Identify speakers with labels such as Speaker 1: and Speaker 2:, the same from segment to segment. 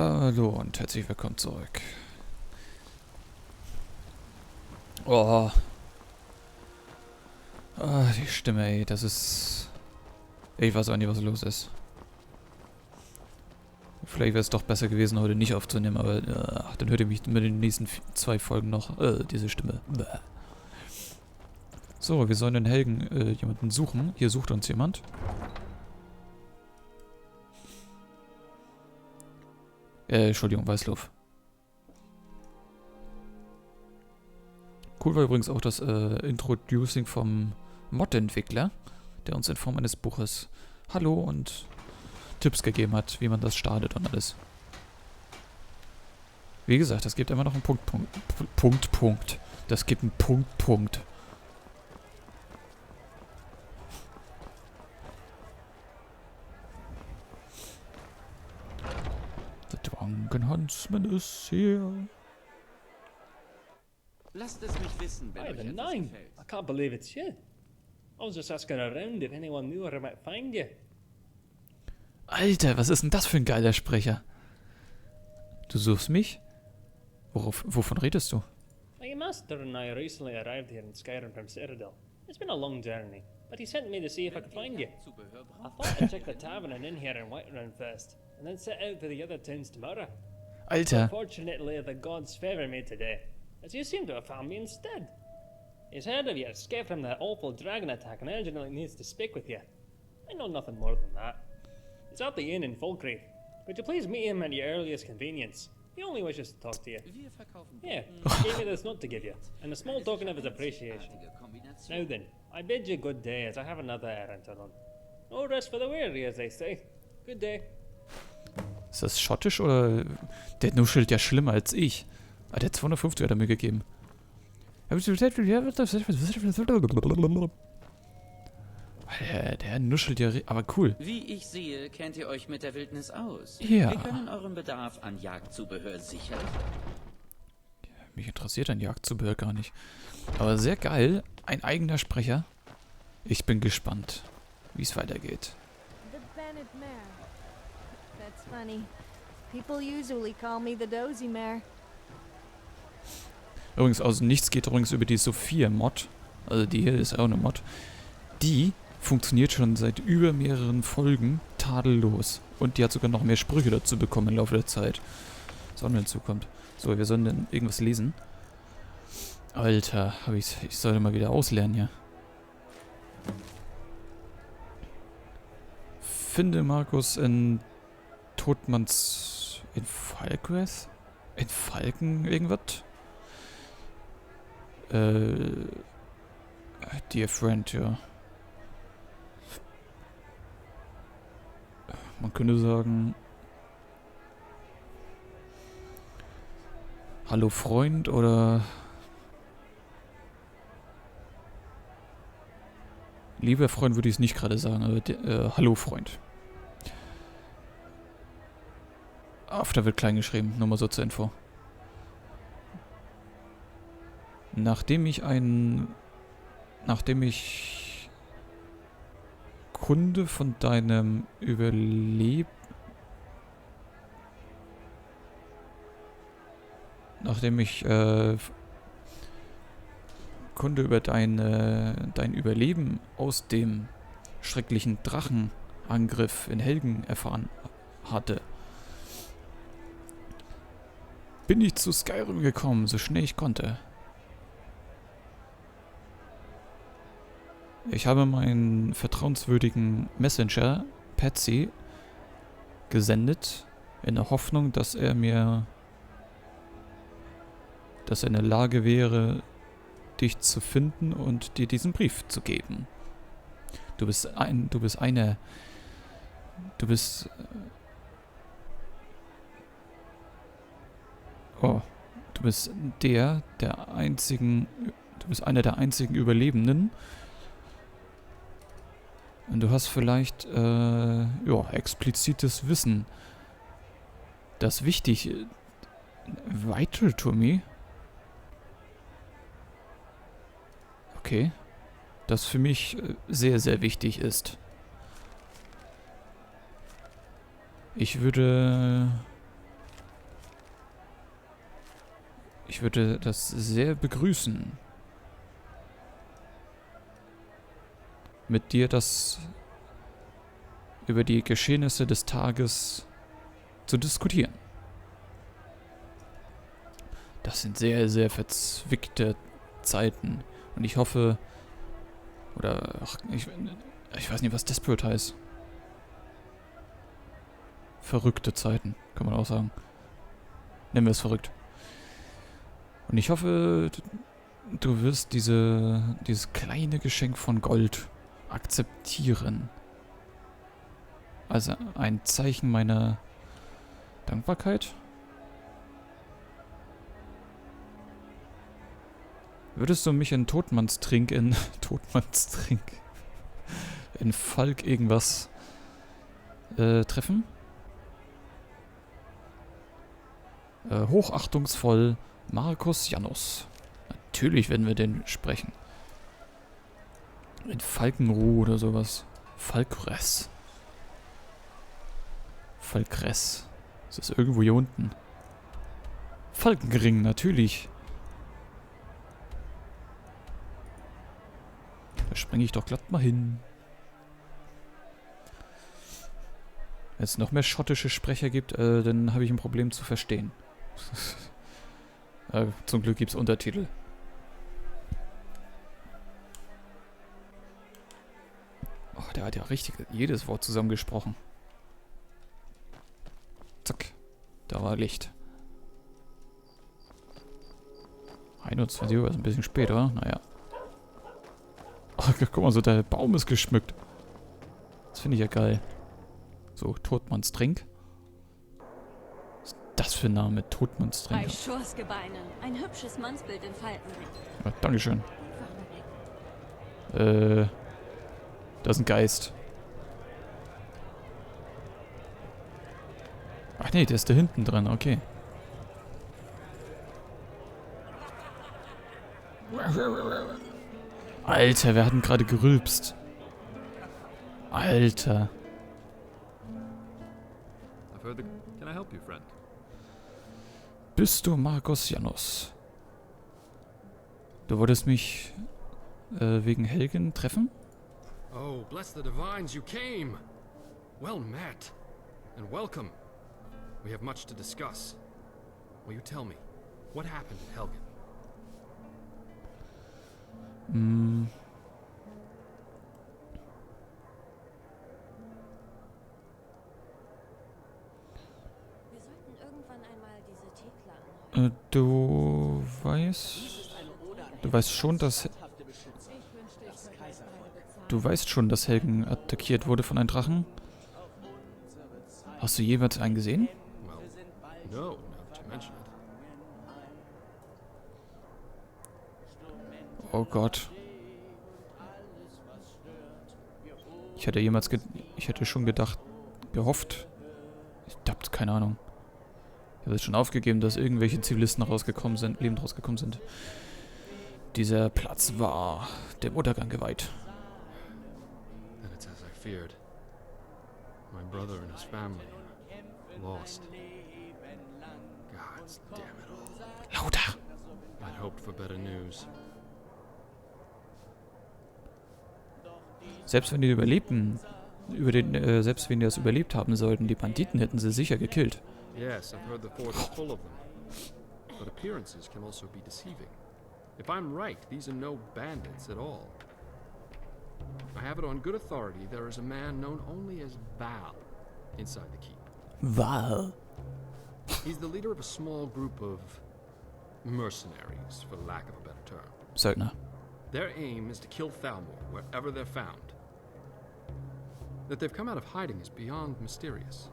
Speaker 1: Hallo und herzlich willkommen zurück. Oh. Ah, die Stimme, ey, das ist... Ich weiß auch nicht, was los ist. Vielleicht wäre es doch besser gewesen, heute nicht aufzunehmen, aber dann hört ihr mich mit den nächsten 2 Folgen noch, diese Stimme. Bäh. So, wir sollen den Helgen jemanden suchen. Hier sucht uns jemand. Entschuldigung, Weißlauf. Cool war übrigens auch das Introducing vom Mod-Entwickler, der uns in Form eines Buches Hallo und Tipps gegeben hat, wie man das startet und alles. Wie gesagt, das gibt immer noch einen Punkt. Das gibt einen Punkt. Der Drunken Huntsman ist hier.
Speaker 2: Lasst es mich wissen, wenn euch
Speaker 3: Ivan,
Speaker 2: etwas
Speaker 3: nine.
Speaker 2: gefällt.
Speaker 3: I can't believe it's you. I was just asking around if anyone knew where I might find you.
Speaker 1: Alter, was ist denn das für ein geiler Sprecher? Du suchst mich? Wovon redest du?
Speaker 3: My master and I recently arrived here in Skyrim from Citadel. It's been a long journey, but he sent me to see if I could find you.
Speaker 2: Zubehör
Speaker 3: I
Speaker 2: braucht.
Speaker 3: thought I'd check the tavern and inn here in Whiterun first, and then set out for the other towns tomorrow.
Speaker 1: Alter,
Speaker 3: Unfortunately, the gods favour me today, as you seem to have found me instead. He's heard of your escape from that awful dragon attack and urgently needs to speak with you. I know nothing more than that. He's at the inn in Falkreath. Would you please meet him at your earliest convenience? He only wishes to talk to you.
Speaker 2: Wir verkaufen
Speaker 3: Here, he gave me this note to give you, and a small token of his appreciation.
Speaker 2: Kombination.
Speaker 3: Now then, I bid you good day, as I have another errand to run. No rest for the weary, as they say. Good day.
Speaker 1: ist das schottisch oder... Der nuschelt ja schlimmer als ich. Ah, der 250 hat er mir gegeben. Der nuschelt ja... Aber cool.
Speaker 2: Wie ich sehe, kennt ihr euch mit der Wildnis aus.
Speaker 1: Ja.
Speaker 2: Wir können euren Bedarf an Jagdzubehör sichern.
Speaker 1: Mich interessiert ein Jagdzubehör gar nicht. Aber sehr geil. Ein eigener Sprecher. Ich bin gespannt, wie es weitergeht.
Speaker 4: The Bennett Mare. That's funny. People usually call me the Dozy Mare.
Speaker 1: Übrigens, aus nichts geht übrigens über die Sophia-Mod. Also die hier ist auch eine Mod. Die funktioniert schon seit über mehreren Folgen tadellos. Und die hat sogar noch mehr Sprüche dazu bekommen im Laufe der Zeit. Was auch noch hinzukommt. So, wir sollen dann irgendwas lesen. Alter, ich sollte mal wieder auslernen hier. Finde Markus in Todmanns... in Falkreath? In Falken irgendwas? Dear Friend, ja. Man könnte sagen... Hallo Freund oder... Lieber Freund würde ich es nicht gerade sagen, aber hallo Freund. After wird klein geschrieben, nur mal so zur Info. Nachdem ich Kunde von deinem Kunde über dein Überleben aus dem schrecklichen Drachenangriff in Helgen erfahren hatte, bin ich zu Skyrim gekommen, so schnell ich konnte. Ich habe meinen vertrauenswürdigen Messenger, Patsy, gesendet, in der Hoffnung, dass er in der Lage wäre, dich zu finden und dir diesen Brief zu geben. Du bist einer der einzigen Überlebenden. Und du hast vielleicht, explizites Wissen, das wichtig, vital to me. Okay. Das für mich sehr, sehr wichtig ist. Ich würde Ich würde das sehr begrüßen, mit dir das über die Geschehnisse des Tages zu diskutieren. Das sind sehr, sehr verzwickte Zeiten. Und ich hoffe, oder ach, ich weiß nicht, was Desperate heißt. Verrückte Zeiten, kann man auch sagen. Nennen wir es verrückt. Und ich hoffe, du wirst dieses kleine Geschenk von Gold akzeptieren. Also ein Zeichen meiner Dankbarkeit. Würdest du mich in Todmannstrink in Falk irgendwas treffen? Hochachtungsvoll Markus Jannus. Natürlich werden wir den sprechen. In Falkenruh oder sowas. Falkress. Falkress. Das ist irgendwo hier unten. Falkenring, natürlich. Da springe ich doch glatt mal hin. Wenn es noch mehr schottische Sprecher gibt, dann habe ich ein Problem zu verstehen. Zum Glück gibt es Untertitel. Oh, der hat ja richtig jedes Wort zusammengesprochen. Zack. Da war Licht. 21 Uhr ist ein bisschen spät, oder? Naja. Ach, guck mal, so der Baum ist geschmückt. Das finde ich ja geil. So, Todmannstrink. Was ist das für ein Name? Todmannstrink.
Speaker 5: Bei Schursgebeinen. Ein hübsches Mannsbild in Falten.
Speaker 1: Ja, Dankeschön. Da ist ein Geist. Ach nee, der ist da hinten dran, okay. Alter, wer hat denn gerade gerülpst? Alter.
Speaker 6: Can I help you, friend?
Speaker 1: Bist du Markus Jannus? Du wolltest mich wegen Helgen treffen?
Speaker 6: Oh, bless the divines, you came! Well met, and welcome. We have much to discuss. Will you tell me, what happened at Helgen?
Speaker 5: Wir sollten irgendwann einmal diese Thekla anhören.
Speaker 1: Du weißt schon, dass... Du weißt schon, dass Helgen attackiert wurde von einem Drachen? Hast du jemals einen gesehen?
Speaker 6: Well, no, now that you mention it.
Speaker 1: Oh Gott. Ich hätte schon gehofft. Ich hab keine Ahnung. Ich habe jetzt schon aufgegeben, dass irgendwelche Zivilisten lebend rausgekommen sind. Dieser Platz war dem Untergang geweiht.
Speaker 6: Then it's as I feared. My brother and his family lost. Gods damn it all.
Speaker 1: Lauter!
Speaker 6: I'd hoped for better news.
Speaker 1: Selbst wenn die überlebten, selbst wenn die das überlebt haben sollten, die Banditen hätten sie sicher gekillt.
Speaker 6: Yes, I've heard the fort is full of them. But appearances can also be deceiving. If I'm right, these are no bandits at all. I have it on good authority there is a man known only as Val inside the keep.
Speaker 1: Val?
Speaker 6: He's the leader of a small group of mercenaries, for lack of a better term.
Speaker 1: Söldner.
Speaker 6: Their aim is to kill Thalmor wherever they're found. That they've come out of hiding is beyond mysterious.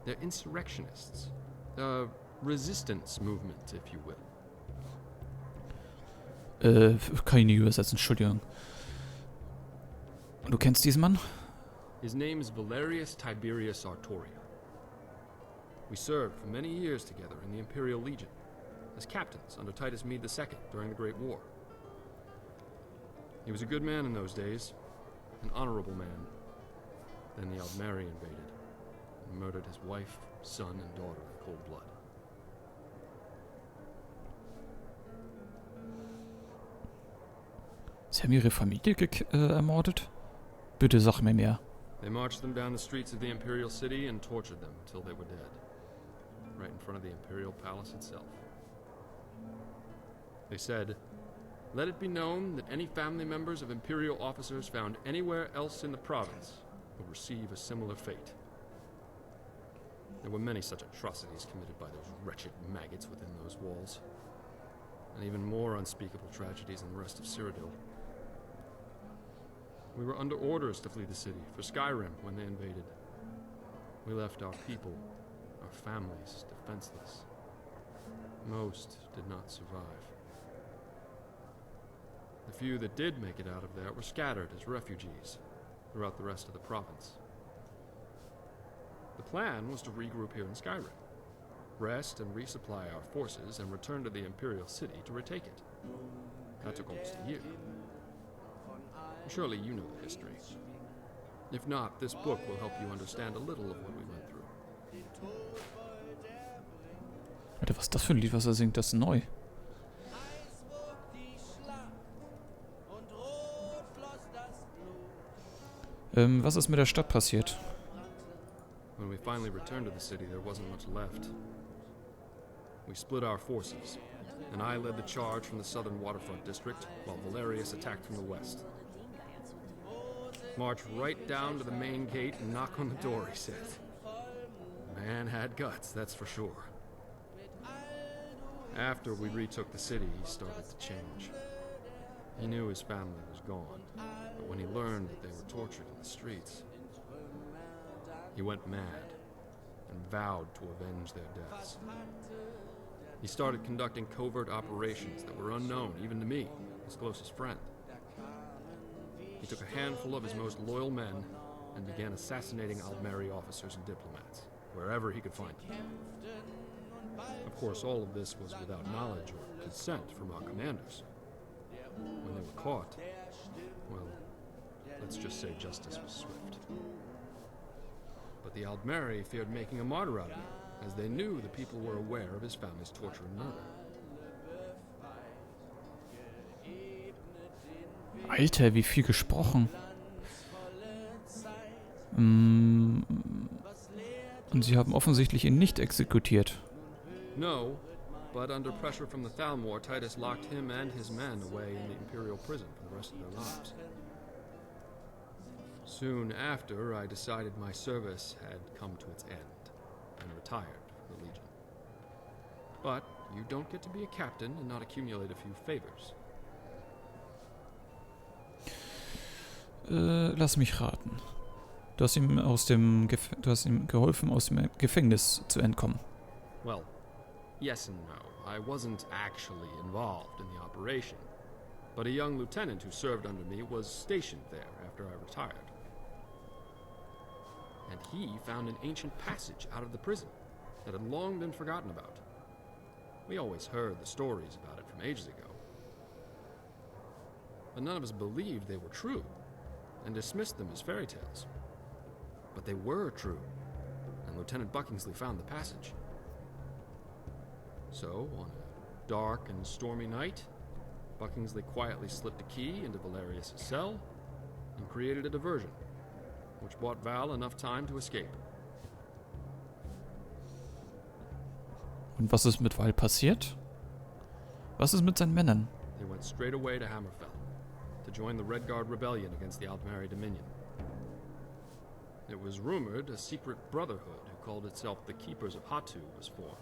Speaker 6: They're insurrectionists. A resistance movement, if you will.
Speaker 1: Kann ich nicht übersetzen, Entschuldigung. Du kennst diesen Mann?
Speaker 6: His name is Valerius Tiberius Artoria. We served for many years together in the Imperial Legion, as captains under Titus Mede II during the Great War. He was a good man in those days, an honorable man. Then the Aldmeri invaded, and murdered his wife, son, and daughter in cold blood.
Speaker 1: Sie haben ihre Familie ermordet? Bitte sag mir mehr.
Speaker 6: They marched them down the streets of the Imperial City and tortured them until they were dead. Right in front of the Imperial Palace itself. They said, "Let it be known that any family members of Imperial officers found anywhere else in the province will receive a similar fate." There were many such atrocities committed by those wretched maggots within those walls. And even more unspeakable tragedies in the rest of Cyrodiil. We were under orders to flee the city for Skyrim when they invaded. We left our people, our families, defenseless. Most did not survive. The few that did make it out of there were scattered as refugees throughout the rest of the province. The plan was to regroup here in Skyrim, rest and resupply our forces, and return to the Imperial City to retake it. That took almost a year. Surely you know the history. If not, this book will help you understand a little of what we went through.
Speaker 1: Alter, was ist das für ein Lied, was er singt? Das ist neu. Was ist mit der Stadt passiert?
Speaker 6: When we finally returned to the city, there wasn't much left. We split our forces, and I led the charge from the southern waterfront district, while Valerius attacked from the west. March right down to the main gate and knock on the door, he said. Man had guts, that's for sure. After we retook the city, he started to change. He knew his family was gone, but when he learned that they were tortured in the streets, he went mad and vowed to avenge their deaths. He started conducting covert operations that were unknown even to me, his closest friend. He took a handful of his most loyal men and began assassinating Aldmeri officers and diplomats, wherever he could find them. Of course, all of this was without knowledge or consent from our commanders. When they were caught, well, let's just say justice was swift. But the Aldmeri feared making a martyr out of him, as they knew the people were aware of his family's torture and murder.
Speaker 1: Alter, wie viel gesprochen. Und sie haben offensichtlich ihn nicht exekutiert.
Speaker 6: No, but under pressure from the Thalmor, Titus locked him and his men away in the Imperial prison for the rest of their lives. Soon after, I decided my service had come to its end and retired from the Legion. But you don't get to be a captain and not accumulate a few favors.
Speaker 1: Lass mich raten. Du hast ihm geholfen, aus dem Gefängnis zu entkommen.
Speaker 6: Well, yes and no. I wasn't actually involved in the operation, but a young lieutenant who served under me was stationed there after I retired. And he found an ancient passage out of the prison that had long been forgotten about. We always heard the stories about it from ages ago, but none of us believed they were true and dismissed them as fairy tales. But they were true, and Lieutenant Buckingsley found the passage. So, on a dark and stormy night, Buckingsley quietly slipped a key into Valerius' cell and created a diversion, which bought Val enough time to escape.
Speaker 1: Und was ist mit Val passiert? Was ist mit seinen Männern?
Speaker 6: They went straight away to Hammerfell to join the Red Guard rebellion against the Aldmeri Dominion. It was rumored a secret brotherhood who called itself the Keepers of Hatu was formed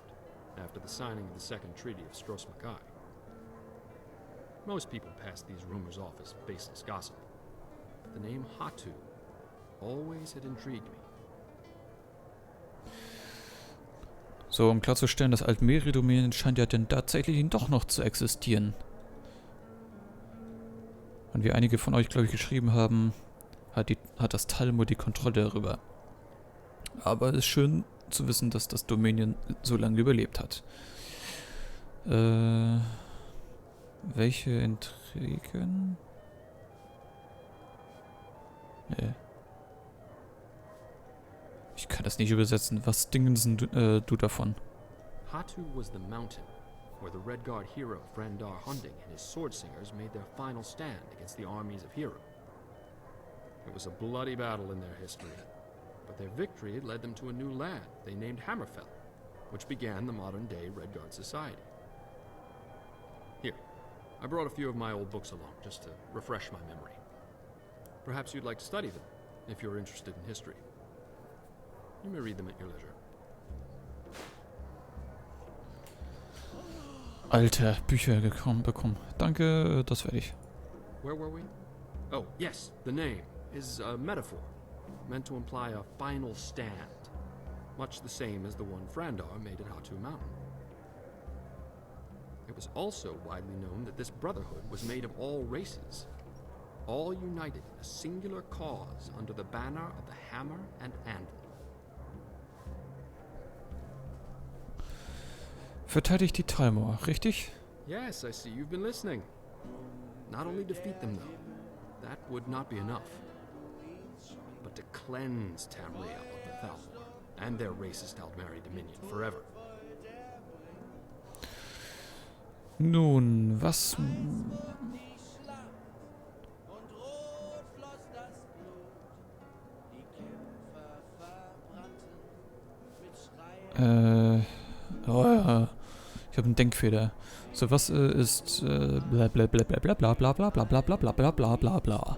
Speaker 6: after the signing of the Second Treaty of Stros M'Kai. Most people pass these rumors off as baseless gossip, but the name Hatu always had intrigued me.
Speaker 1: So, um klarzustellen, das Aldmeri-Dominion scheint ja denn tatsächlich doch noch zu existieren. Und wie einige von euch, glaube ich, geschrieben haben, hat das Talmud die Kontrolle darüber. Aber es ist schön zu wissen, dass das Dominion so lange überlebt hat. Welche Intrigen? Nee. Ich kann das nicht übersetzen. Was dingen du davon?
Speaker 6: Hatu was the mountain, where the Red Guard hero Frandar Hunding and his sword singers made their final stand against the armies of Hero. It was a bloody battle in their history, but their victory led them to a new land they named Hammerfell, which began the modern-day Red Guard Society. Here, I brought a few of my old books along, just to refresh my memory. Perhaps you'd like to study them, if you're interested in history. You may read them at your leisure.
Speaker 1: Alter, Bücher bekommen. Danke, das werde ich.
Speaker 6: Where were we? Oh, yes, the name is a metaphor, meant to imply a final stand, much the same as the one Frandar made at Hatu Mountain. It was also widely known that this brotherhood was made of all races, all united in a singular cause under the banner of the Hammer and Anvil.
Speaker 1: Verteidigt die Talmor, richtig?
Speaker 6: Yes, I see you've been listening. Not only defeat them, though. That would not be enough. But to cleanse Tamriel of the Thalmor and their racist Aldmeri dominion forever.
Speaker 1: Nun, was... Oh ja, ich habe einen Denkfehler. So, was ist bla bla bla bla bla bla bla bla bla bla bla bla bla bla bla bla.